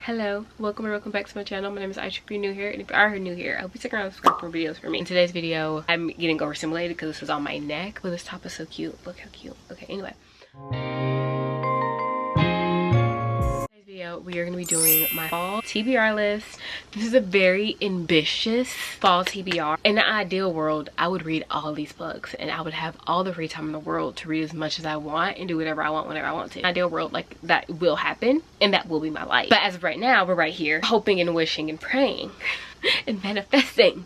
Hello, welcome or welcome back to my channel. My name is Isha B. New here, and if you are new here, I hope you stick around and subscribe for more videos for me. In today's video, I'm getting overstimulated because this is on my neck, but this top is so cute. Look how cute. Okay, anyway. Video, we are going to be doing my fall TBR list. This is a very ambitious fall TBR. In the ideal world, I would read all these books and I would have all the free time in the world to read as much as I want and do whatever I want whenever I want to. In the ideal world, like, that will happen and that will be my life. But as of right now, we're right here hoping and wishing and praying and manifesting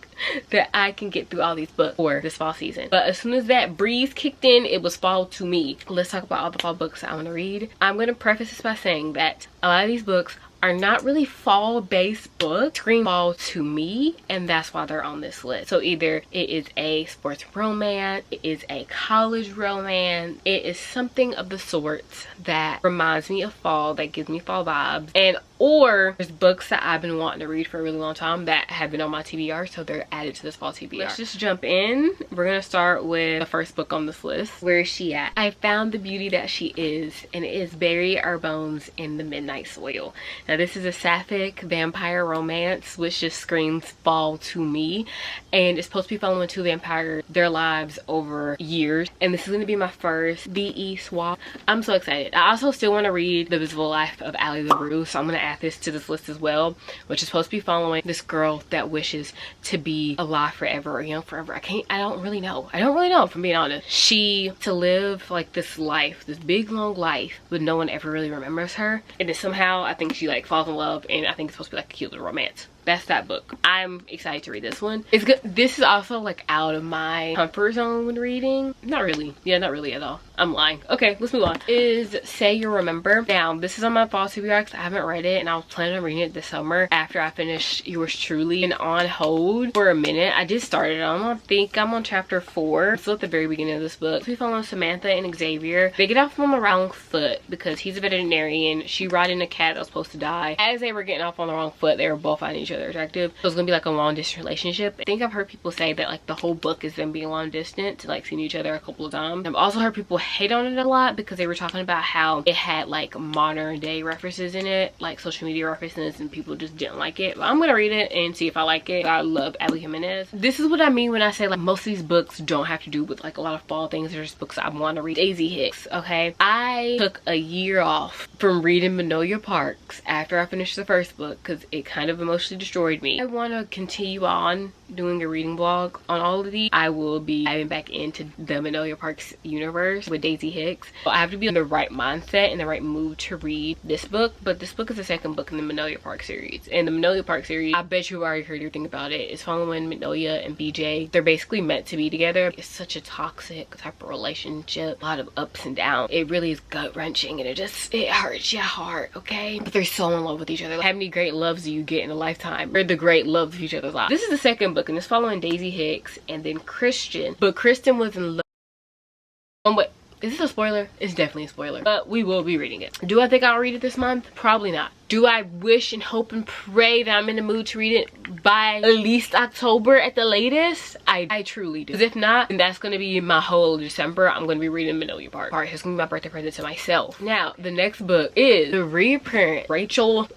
that I can get through all these books for this fall season. But as soon as that breeze kicked in, it was fall to me. Let's talk about all the fall books I want to read. I'm going to preface this by saying that a lot of these books are not really fall based books, scream fall to me, and that's why they're on this list. So either it is a sports romance, it is a college romance, it is something of the sorts that reminds me of fall, that gives me fall vibes, and or there's books that I've been wanting to read for a really long time that have been on my TBR, so they're added to this fall TBR. Let's just jump in. We're gonna start with the first book on this list. Where is she at? I found the beauty that she is, and it is Bury Our Bones in the Midnight Soil. Now this is a sapphic vampire romance which just screams fall to me, and it's supposed to be following two vampires, their lives over years, and this is going to be my first VE swap. I'm so excited. I also still want to read The Visible Life of Allie LaRue, so I'm going to add this to this list as well, which is supposed to be following this girl that wishes to be alive forever or young forever. I don't really know if I'm being honest. To live like this life, this big long life, but no one ever really remembers her, and then somehow I think she like falls in love, and I think it's supposed to be like a cute little romance. That's that book. I'm excited to read this one. It's good. This is also like out of my comfort zone when reading. Not really. Yeah, not really at all. I'm lying. Okay, let's move on. Is Say You Remember. Now, this is on my fall TBR because I haven't read it, and I was planning on reading it this summer after I finished Yours Truly. And on hold for a minute. I just started. I think I'm on chapter 4. I'm still at the very beginning of this book. We follow Samantha and Xavier. They get off on the wrong foot because he's a veterinarian. She riding a cat that was supposed to die. As they were getting off on the wrong foot, they were both finding each other attractive. So it's gonna be like a long distance relationship. I think I've heard people say that like the whole book is them being long distance, like seeing each other a couple of times. I've also heard people hate on it a lot because they were talking about how it had like modern day references in it, like social media references, and people just didn't like it. But I'm gonna read it and see if I like it. I love Abby Jimenez. This is what I mean when I say like most of these books don't have to do with like a lot of fall things. They're just books I want to read. Daisy Hicks. Okay, I took a year off from reading Magnolia Parks after I finished the first book because it kind of emotionally destroyed me. I want to continue on doing a reading vlog on all of these. I will be diving back into the Magnolia Parks universe with Daisy Hicks. So I have to be in the right mindset and the right mood to read this book, but this book is the second book in the Magnolia Park series. And the Magnolia Park series, I bet you've already heard everything about it. It's following Magnolia and BJ. They're basically meant to be together. It's such a toxic type of relationship, a lot of ups and downs. It really is gut-wrenching, and it hurts your heart, okay? But they're so in love with each other. How many great loves do you get in a lifetime? They're the great loves of each other's lives. This is the second book, and it's following Daisy Hicks and then Christian. But Kristen was in love. Wait, is this a spoiler? It's definitely a spoiler, but we will be reading it. Do I think I'll read it this month? Probably not. Do I wish and hope and pray that I'm in the mood to read it by at least October at the latest? I truly do. Because if not, then that's going to be my whole December. I'm going to be reading Magnolia Park. Alright, it's going to be my birthday present to myself. Now, the next book is the reappearance. Rachel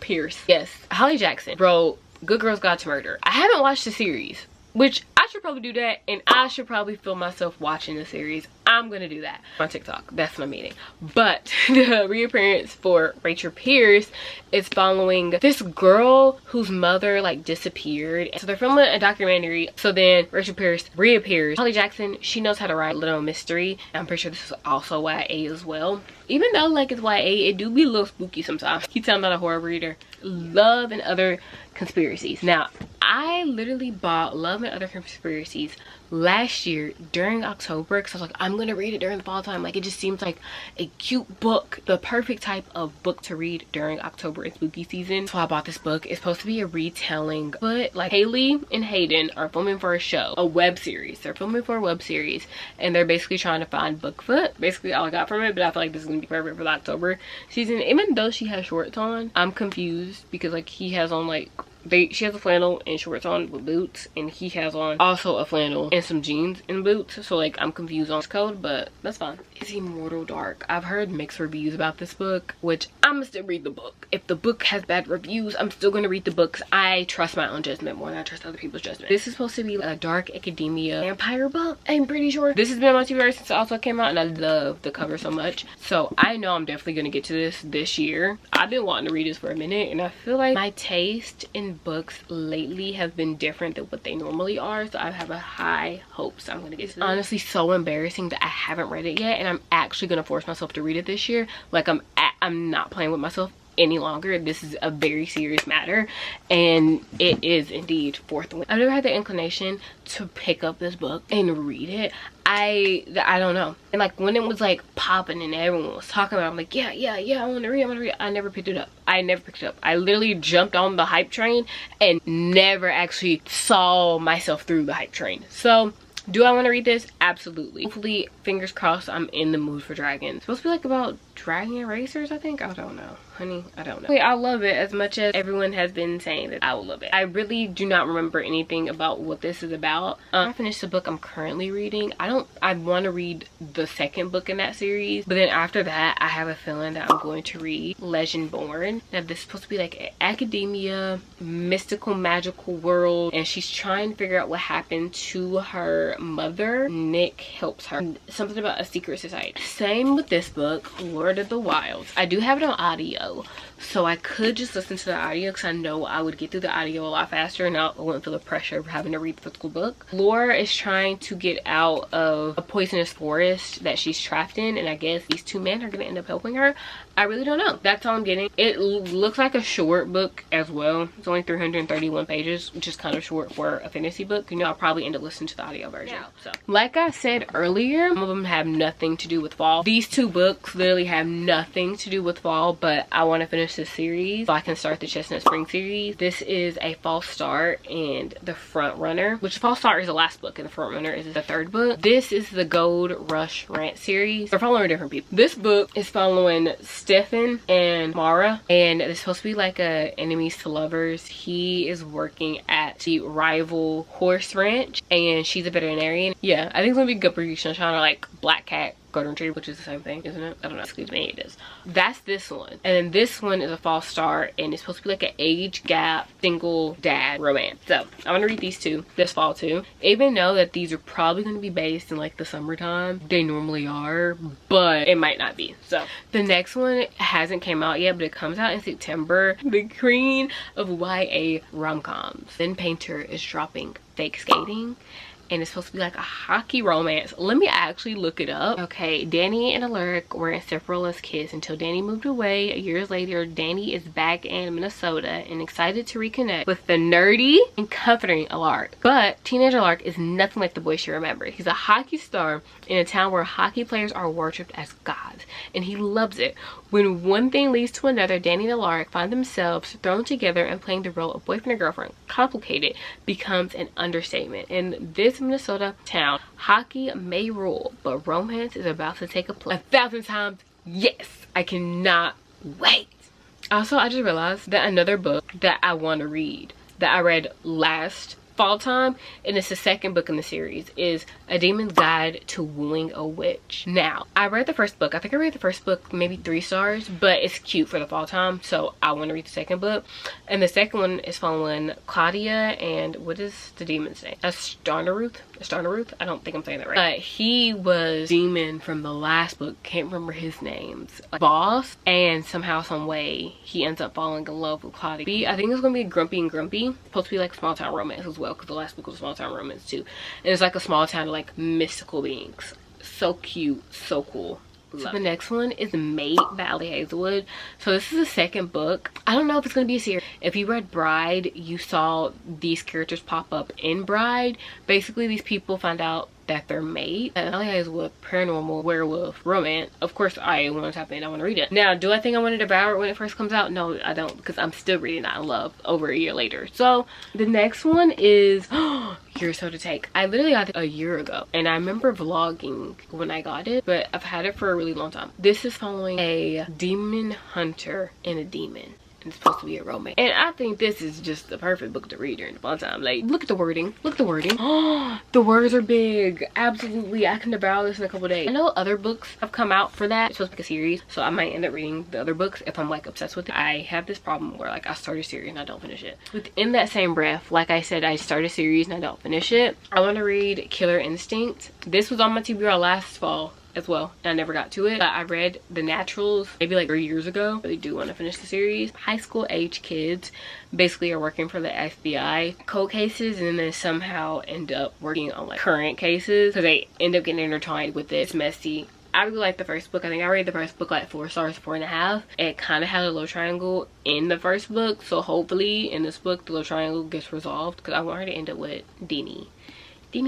Pierce. Yes, Holly Jackson wrote Good Girls Guide to Murder. I haven't watched the series, which I should probably do that, and I should probably film myself watching the series. I'm gonna do that on TikTok. That's my meeting. But the reappearance for Rachel Pierce is following this girl whose mother like disappeared. So they're filming a documentary. So then Rachel Pierce reappears. Holly Jackson, she knows how to write a little mystery. I'm pretty sure this is also YA as well. Even though like it's YA, it do be a little spooky sometimes. Keep telling I'm not a horror reader. Love and Other Conspiracies. Now, I literally bought Love and Other Conspiracies last year during October because I was like, I'm gonna read it during the fall time. Like, it just seems like a cute book, the perfect type of book to read during October and spooky season. So I bought this book. It's supposed to be a retelling, but like Haley and Hayden are filming for a show, a web series. They're filming for a web series, and they're basically trying to find Bookfoot. Basically all I got from it, but I feel like this is gonna be perfect for the October season. Even though she has shorts on, I'm confused because like he has on like she has a flannel and shorts on with boots, and he has on also a flannel and some jeans and boots. So like I'm confused on his code, but that's fine. It's Immortal Dark. I've heard mixed reviews about this book, which I'm gonna still read the book. If the book has bad reviews, I'm still gonna read the books. I trust my own judgment more than I trust other people's judgment. This is supposed to be a dark academia vampire book, I'm pretty sure. This has been on my TV since it also came out, and I love the cover so much. So I know I'm definitely gonna get to this year. I've been wanting to read this for a minute, and I feel like my taste in books lately have been different than what they normally are. So I have a high hopes I'm gonna get to this. Honestly, so embarrassing that I haven't read it yet, and I'm actually gonna force myself to read it this year. Like I'm not playing with myself any longer. This is a very serious matter, and it is indeed fourth win. I've never had the inclination to pick up this book and read it. I don't know. And like when it was like popping and everyone was talking about it, I'm like, yeah, I want to read. I never picked it up. I literally jumped on the hype train and never actually saw myself through the hype train. So do I want to read this? Absolutely. Hopefully, fingers crossed, I'm in the mood for dragons. It's supposed to be like about dragon racers, I think. I don't know, honey. I don't know. Wait, I love it as much as everyone has been saying that I will love it. I really do not remember anything about what this is about. I finished the book I'm currently reading. I want to read the second book in that series, but then after that, I have a feeling that I'm going to read Legendborn. Now, this is supposed to be like an academia, mystical, magical world, and she's trying to figure out what happened to her mother. Nick helps her. Something about a secret society. Same with this book, Lord of the Wilds. I do have it on audio, so I could just listen to the audio because I know I would get through the audio a lot faster and I wouldn't feel the pressure of having to read the physical book. Laura is trying to get out of a poisonous forest that she's trapped in, and I guess these two men are going to end up helping her. I really don't know. That's all I'm getting. It looks like a short book as well. It's only 331 pages, which is kind of short for a fantasy book. You know, I'll probably end up listening to the audio version. Yeah. So, like I said earlier, some of them have nothing to do with fall. These two books literally have nothing to do with fall, but I want to finish this series so I can start the Chestnut Spring series. This is a false start and the front runner, which false start is the last book and the front runner is the third book. This is the Gold Rush Rant series. They're following different people. This book is following Stefan and Mara, and it's supposed to be like a enemies to lovers. He is working at the rival horse ranch and she's a veterinarian. Yeah, I think it's gonna be good production or like Black Cat Golden Retriever, which is the same thing, isn't it? I don't know. Excuse me, it is. That's this one. And then this one is a false start, and it's supposed to be like an age gap single dad romance. So I'm gonna read these two this fall too. Even though that these are probably gonna be based in like the summertime, they normally are, but it might not be. So the next one hasn't came out yet, but it comes out in September. The queen of YA rom-coms. Then Painter is dropping Fake Skating, and it's supposed to be like a hockey romance. Let me actually look it up. Okay, Danny and Alaric were inseparable as kids until Danny moved away. Years later, Danny is back in Minnesota and excited to reconnect with the nerdy and comforting Alaric. But teenage Alaric is nothing like the boy she remembers. He's a hockey star in a town where hockey players are worshipped as gods, and he loves it. When one thing leads to another, Danny and Alaric find themselves thrown together and playing the role of boyfriend and girlfriend. Complicated becomes an understatement. In this Minnesota town, hockey may rule, but romance is about to take a place 1,000 times. Yes, I cannot wait. Also, I just realized that another book that I want to read that I read last fall time, and it's the second book in the series, is A Demon's Guide to Wooing a Witch. Now, I read the first book. I think I read the first book maybe 3 stars, but it's cute for the fall time, so I want to read the second book. And the second one is following Claudia and what is the demon's name? Astarnaruth? I don't think I'm saying that right. But he was demon from the last book. Can't remember his name's boss, and somehow, some way, he ends up falling in love with Claudia. I think it's gonna be Grumpy and Grumpy. It's supposed to be like small town romance as well, because the last book was small town romance too, and it's like a small town of like mystical beings. So cute, so cool. So the next one is Mate by Allie Hazelwood. So this is the second book. I don't know if it's going to be a series. If you read Bride, you saw these characters pop up in Bride. Basically, these people find out that they're mate. And Allie Hazelwood, paranormal, werewolf, romance. Of course, I want to tap in. I want to read it. Now, do I think I want to devour it when it first comes out? No, I don't, because I'm still reading that in love over a year later. So the next one is You're So to Take. I literally got it a year ago, and I remember vlogging when I got it, but I've had it for a really long time. This is following a demon hunter and a demon. and it's supposed to be a romance. And I think this is just the perfect book to read during the fall time. Like, look at the wording. Look at the wording. Oh, the words are big. Absolutely. I can devour this in a couple days. I know other books have come out for that. It's supposed to be a series, so I might end up reading the other books if I'm like obsessed with it. I have this problem where like I start a series and I don't finish it. Within that same breath, like I said, I start a series and I don't finish it. I want to read Killer Instinct. This was on my TBR last fall as well, and I never got to it, but I read The Naturals maybe like 3 years ago. I really do want to finish the series. High school age kids basically are working for the FBI cold cases, and then they somehow end up working on like current cases because they end up getting intertwined with it. It's messy. I really like the first book. I think I rated the first book like 4 stars, 4.5. It kind of had a love triangle in the first book, so hopefully in this book the love triangle gets resolved because I want her to end up with Deanie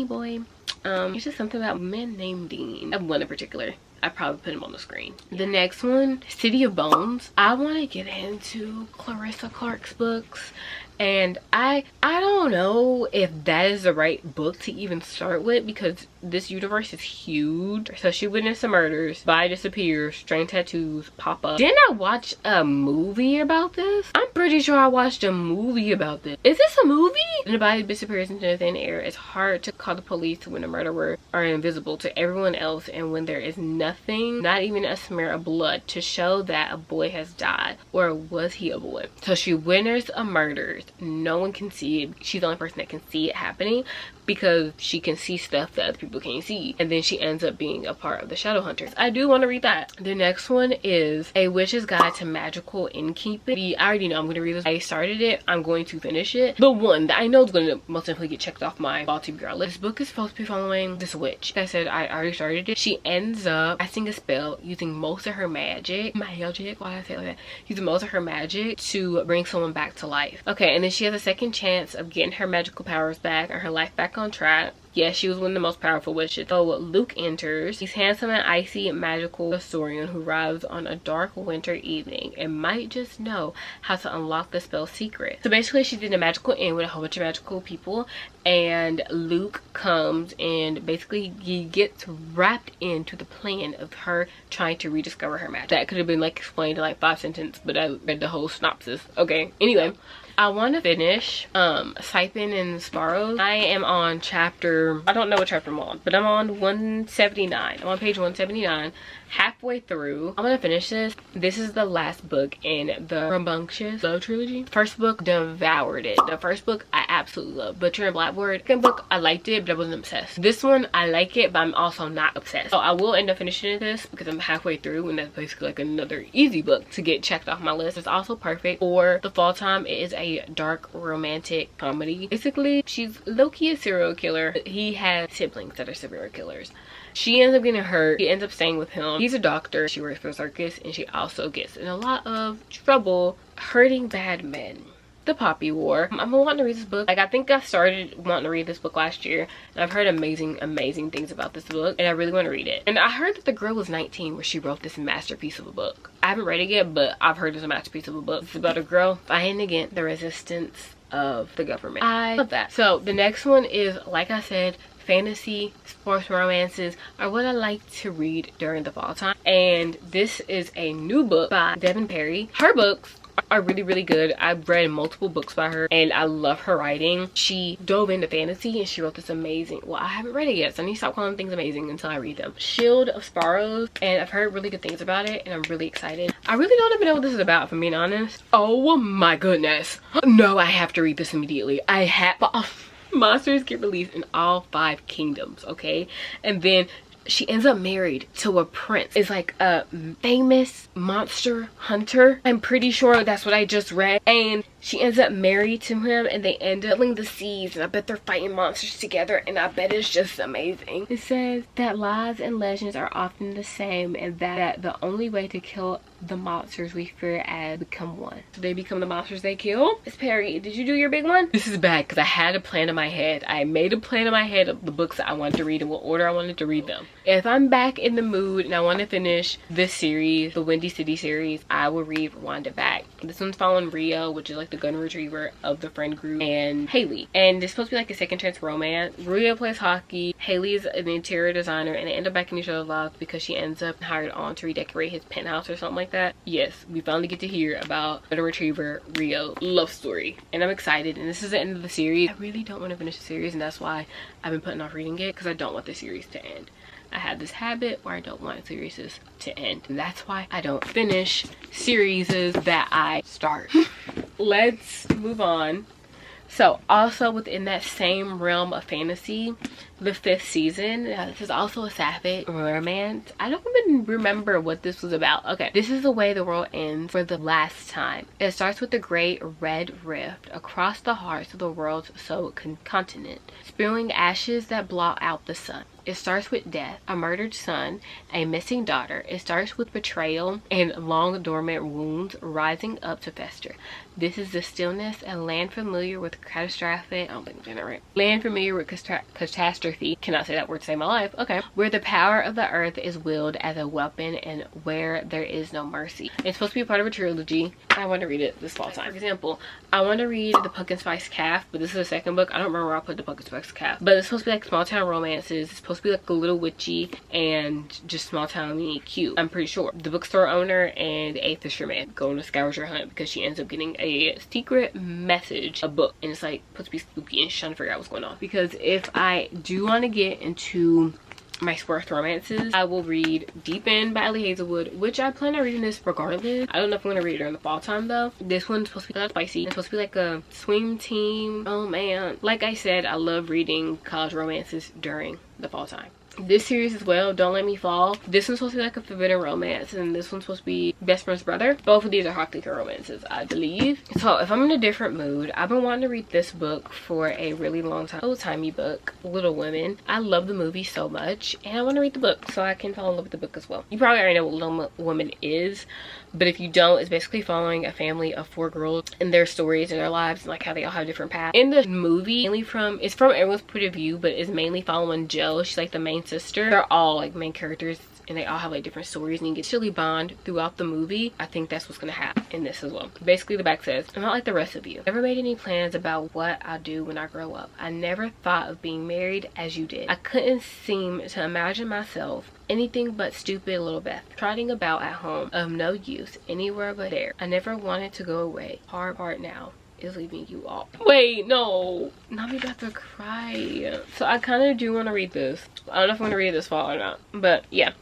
boy. It's just something about men named Dean. I have one in particular. I probably put him on the screen. The next one, City of Bones. I want to get into Clarissa Clark's books, and I don't know if that is the right book to even start with because this universe is huge. So she witnessed some murders, Vi disappears, strange tattoos pop up. Didn't I watch a movie about this? I'm pretty sure I watched a movie about this. Is this a movie? And the body disappears into thin air. It's hard to call the police when the murderer are invisible to everyone else, and when there is nothing, not even a smear of blood to show that a boy has died. Or was he a boy? So she witnessed a murder. No one can see it. She's the only person that can see it happening because she can see stuff that other people can't see, and then she ends up being a part of the shadow hunters. I do want to read that. The next one is A Witch's Guide to Magical Innkeeping. I already know I'm going to read this. I started it. I'm going to finish it. The one that I know is going to most definitely get checked off my fall TBR list. This book is supposed to be following this witch. Like I said, I already started it. She ends up casting a spell using most of her magic. Why did I say it like that? Using most of her magic to bring someone back to life. Okay, and then she has a second chance of getting her magical powers back and her life back on track. Yes, she was one of the most powerful witches. So Luke enters. He's handsome and icy magical historian who arrives on a dark winter evening and might just know how to unlock the spell's secret. So basically she's in a magical inn with a whole bunch of magical people, and Luke comes and basically he gets wrapped into the plan of her trying to rediscover her magic. That could have been like explained in like 5 sentences, but I read the whole synopsis. Okay, anyway. I want to finish Sipin and Sparrows. I am on chapter, I don't know what chapter I'm on, but I'm on 179. I'm on page 179, halfway through. I'm gonna finish this. This is the last book in the Rambunctious Love trilogy. First book, devoured it. The first book I absolutely love. Butcher and Blackboard. Second book, I liked it, but I wasn't obsessed. This one, I like it, but I'm also not obsessed. So I will end up finishing this because I'm halfway through, and that's basically like another easy book to get checked off my list. It's also perfect for the fall time. It is a dark romantic comedy. Basically, she's low-key a serial killer. He has siblings that are serial killers. She ends up getting hurt. He ends up staying with him. He's a doctor. She works for a circus, and she also gets in a lot of trouble hurting bad men. The Poppy War. I'm wanting to read this book. Like, I think I started wanting to read this book last year, and I've heard amazing things about this book, and I really want to read it. And I heard that the girl was 19 where she wrote this masterpiece of a book. I haven't read it yet, but I've heard it's a masterpiece of a book. It's about a girl fighting against the resistance of the government. I love that. So the next one is, like I said, fantasy sports romances are what I like to read during the fall time, and this is a new book by Devin Perry. Her books are really good. I've read multiple books by her and I love her writing. She dove into fantasy and she wrote this amazing, well, I haven't read it yet, so I need to stop calling things amazing until I read them. Shield of Sparrows, and I've heard really good things about it and I'm really excited. I really don't even know what this is about, if I'm being honest. Oh my goodness, no, I have to read this immediately. I have monsters get released in all 5 kingdoms, okay? And then she ends up married to a prince. It's like a famous monster hunter. I'm pretty sure that's what I just read. And she ends up married to him and they end up filling the seas, and I bet they're fighting monsters together, and I bet it's just amazing. It says that lies and legends are often the same, and that the only way to kill the monsters we fear as become one. They become the monsters they kill. Miss Perry, did you do your big one? This is bad because I had a plan in my head. I made a plan in my head of the books that I wanted to read and what order I wanted to read them. If I'm back in the mood and I want to finish this series, the Windy City series, I will read Rwanda back. This one's following Rio, which is like the gun retriever of the friend group, and Haley. And it's supposed to be like a second chance romance. Rio plays hockey, Haley's an interior designer, and they end up back in each other's lives because she ends up hired on to redecorate his penthouse or something like that. Yes, we finally get to hear about gun retriever Rio love story, and I'm excited. And this is the end of the series. I really don't want to finish the series, and that's why I've been putting off reading it, because I don't want the series to end. I have this habit where I don't want series to end, and that's why I don't finish series that I start. Let's move on. So also within that same realm of fantasy, the 5th season, this is also a sapphic romance. I don't even remember what this was about. Okay, this is the way the world ends for the last time. It starts with the great red rift across the hearts of the world's continent, spewing ashes that blot out the sun. It starts with death, a murdered son, a missing daughter. It starts with betrayal and long dormant wounds rising up to fester. This is the stillness, a land familiar with catastrophic, I don't think I'm saying that right. Land familiar with catastrophe, cannot say that word to save my life, okay. Where the power of the earth is willed as a weapon and where there is no mercy. It's supposed to be a part of a trilogy. I want to read it this fall time. For example, I want to read The Pumpkin Spice Calf, but this is the second book. I don't remember where I put The Pumpkin Spice Calf, but it's supposed to be like small town romances. It's supposed to be like a little witchy and just small towny cute. I'm pretty sure. The bookstore owner and a fisherman go on a scavenger hunt because she ends up getting a secret message, a book, and it's like supposed to be spooky, and she's trying to figure out what's going on. Because if I do want to get into my sports romances, I will read Deep End by Ellie Hazelwood, which I plan on reading this regardless. I don't know if I'm gonna read it during the fall time though. This one's supposed to be kind of spicy. It's supposed to be like a swim team. Oh man, like I said, I love reading college romances during the fall time. This series as well, Don't Let Me Fall. This one's supposed to be like a forbidden romance, and this one's supposed to be Best Friend's Brother. Both of these are hot clicker romances, I believe. So if I'm in a different mood, I've been wanting to read this book for a really long time. Old-timey book, Little Women. I love the movie so much, and I want to read the book so I can fall in love with the book as well. You probably already know what Little Women is, but if you don't, it's basically following a family of 4 girls and their stories and their lives, and like how they all have different paths. In the movie, it's from everyone's point of view, but it's mainly following Jill. She's like the main sister. They're all like main characters, and they all have like different stories, and you get to really bond throughout the movie. I think that's what's gonna happen in this as well. Basically, the back says, I'm not like the rest of you. Never made any plans about what I'll do when I grow up. I never thought of being married as you did. I couldn't seem to imagine myself anything but stupid little Beth, trotting about at home, of no use, anywhere but there. I never wanted to go away. Hard part now is leaving you all. Wait, no, not me about to cry. So I kind of do want to read this. I don't know if I'm gonna read it this fall or not, but yeah.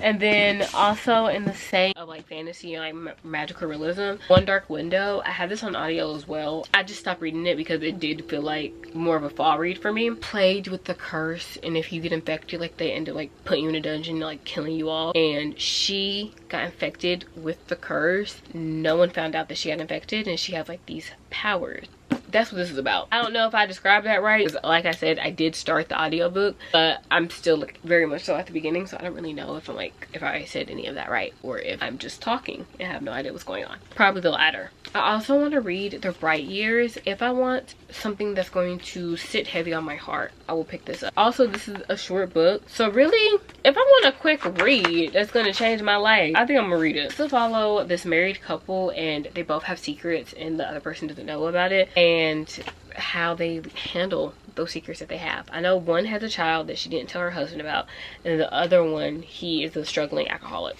And then also in the same of like fantasy and like magical realism, One Dark Window. I have this on audio as well. I just stopped reading it because it did feel like more of a fall read for me. Plagued with the curse, and if you get infected, like they end up like putting you in a dungeon, like killing you all. And she got infected with the curse. No one found out that she got infected, and she has like these powers. That's what this is about. I don't know if I described that right, because like I said, I did start the audiobook, but I'm still like very much so at the beginning, so I don't really know if I'm like, if I said any of that right, or if I'm just talking and have no idea what's going on. Probably the latter. I also want to read The Bright Years. If I want something that's going to sit heavy on my heart, I will pick this up. Also, this is a short book, so really, if I want a quick read that's going to change my life, I think I'm gonna read it. To follow this married couple, and they both have secrets and the other person doesn't know about it, and how they handle those secrets that they have. I know one has a child that she didn't tell her husband about, and the other one, he is a struggling alcoholic.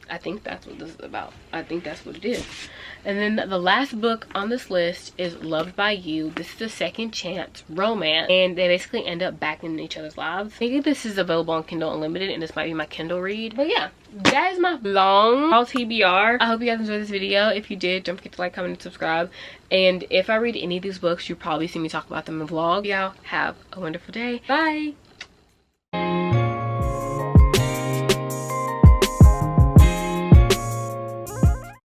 I think that's what this is about. I think that's what it is. And then the last book on this list is Loved by You. This is a second chance romance, and they basically end up back in each other's lives. I think this is available on Kindle Unlimited, and this might be my Kindle read. But yeah, that is my long haul TBR. I hope you guys enjoyed this video. If you did, don't forget to like, comment, and subscribe. And if I read any of these books, you'll probably see me talk about them in the vlog. Y'all have a wonderful day. Bye.